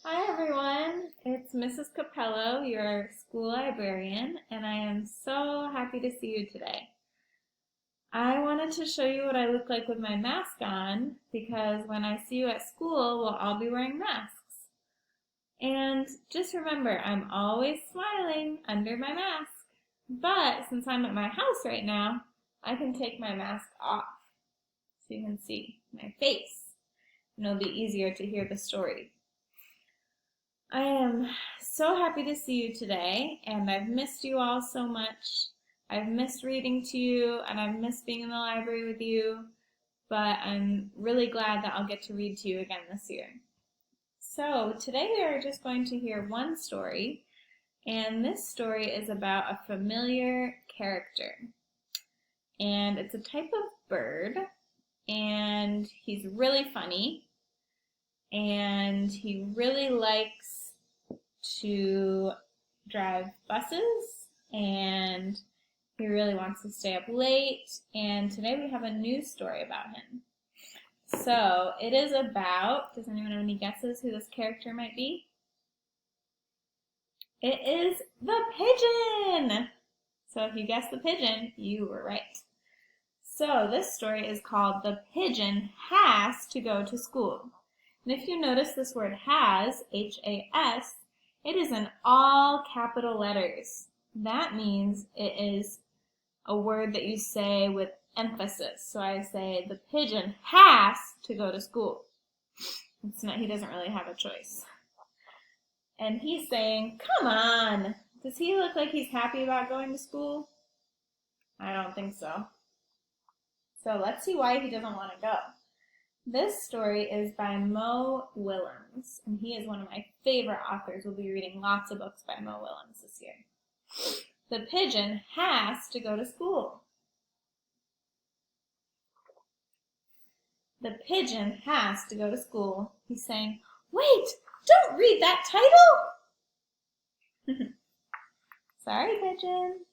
Hi everyone, it's Mrs. Capello, your school librarian, and I am so happy to see you today. I wanted to show you what I look like with my mask on because when I see you at school, we'll all be wearing masks. And just remember, I'm always smiling under my mask. But since I'm at my house right now, I can take my mask off so you can see my face, and it'll be easier to hear the story. I am so happy to see you today, and I've missed you all so much. I've missed reading to you, and I've missed being in the library with you, but I'm really glad that I'll get to read to you again this year. So today we are just going to hear one story, and this story is about a familiar character. And it's a type of bird, and he's really funny, and he really likes to drive buses, and he really wants to stay up late, and today we have a news story about him. So it is about, does anyone have any guesses who this character might be? It is the pigeon! So if you guessed the pigeon, you were right. So this story is called The Pigeon Has to Go to School. And if you notice this word has, H-A-S, it is in all capital letters. That means it is a word that you say with emphasis. So I say, the pigeon has to go to school. It's not, he doesn't really have a choice. And he's saying, come on. Does he look like he's happy about going to school? I don't think so. So let's see why he doesn't want to go. This story is by Mo Willems, and he is one of my favorite authors. We'll be reading lots of books by Mo Willems this year. The pigeon has to go to school. The pigeon has to go to school. He's saying, wait, don't read that title. Sorry, pigeon.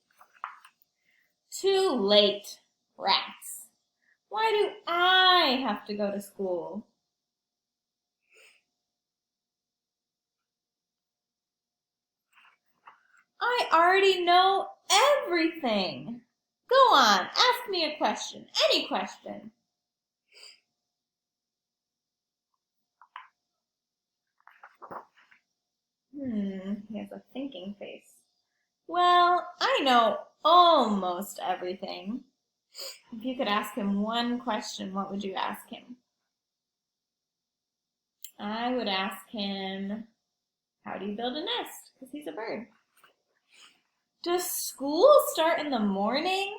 Too late, rats. Why do I have to go to school? I already know everything. Go on, ask me a question, any question. He has a thinking face. Well, I know almost everything. If you could ask him one question, what would you ask him? I would ask him, how do you build a nest? Because he's a bird. Does school start in the morning?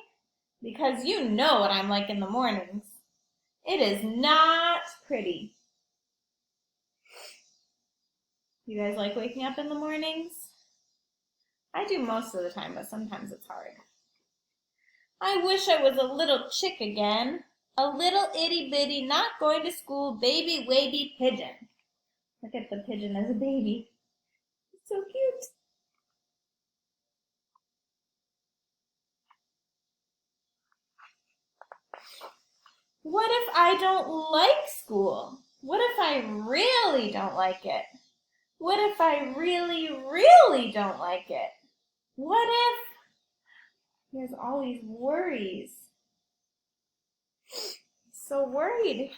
Because you know what I'm like in the mornings. It is not pretty. You guys like waking up in the mornings? I do most of the time, but sometimes it's hard. I wish I was a little chick again. A little itty bitty, not going to school, baby wavy pigeon. Look at the pigeon as a baby. It's so cute. What if I don't like school? What if I really don't like it? What if I really, really don't like it? What if? He has all these worries. He's so worried.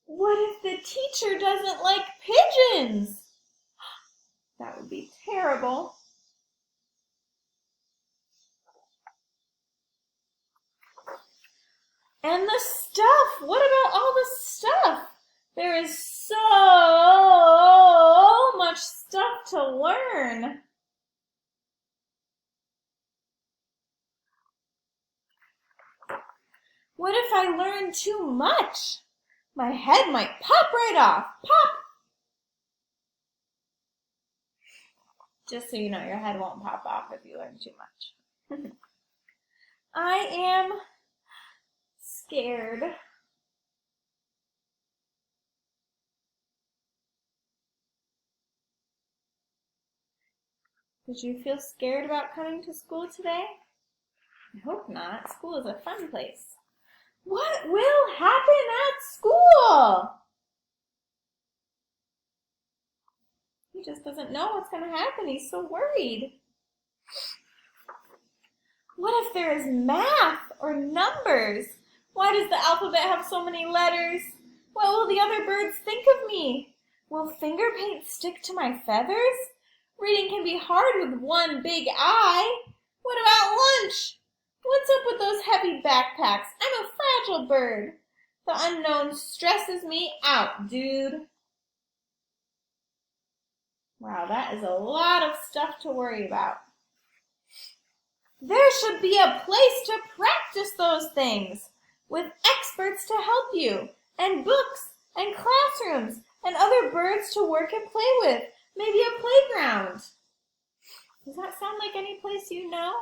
What if the teacher doesn't like pigeons? That would be terrible. And the stuff. What about all the stuff? There is so much stuff to learn. What if I learn too much? My head might pop right off. Pop! Just so you know, your head won't pop off if you learn too much. I am scared. Did you feel scared about coming to school today? I hope not. School is a fun place. What will happen at school? just doesn't know what's going to happen. He's so worried. What if there is math or numbers? Why does the alphabet have so many letters? What will the other birds think of me? Will finger paint stick to my feathers? Reading can be hard with one big eye. What about lunch? What's up with those heavy backpacks? I'm a fragile bird. The unknown stresses me out, dude. Wow, that is a lot of stuff to worry about. There should be a place to practice those things, with experts to help you, and books, and classrooms, and other birds to work and play with. Maybe a playground. Does that sound like any place you know?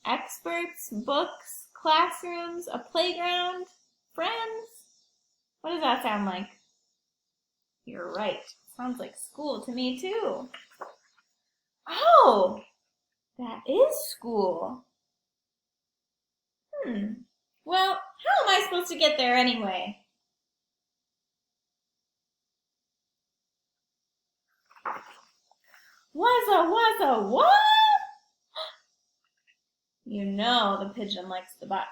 Experts, books, classrooms, a playground, friends. What does that sound like? You're right. Sounds like school to me too. Oh, that is school. Well, how am I supposed to get there anyway? Wazza, what? You know the pigeon likes the bus.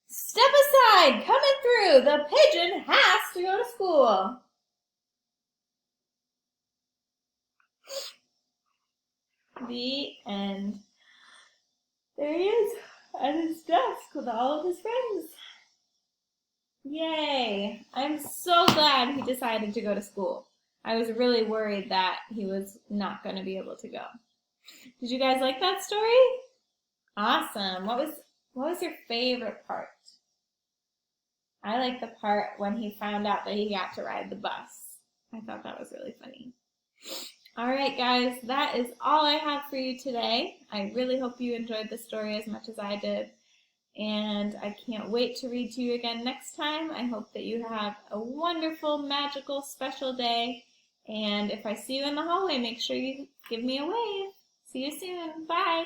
Step aside, coming through. The pigeon has to go to school. The end. There he is at his desk with all of his friends. Yay! I'm so glad he decided to go to school. I was really worried that he was not going to be able to go. Did you guys like that story? Awesome. What was your favorite part? I like the part when he found out that he got to ride the bus. I thought that was really funny. All right, guys, that is all I have for you today. I really hope you enjoyed the story as much as I did. And I can't wait to read to you again next time. I hope that you have a wonderful, magical, special day. And if I see you in the hallway, make sure you give me a wave. See you soon. Bye.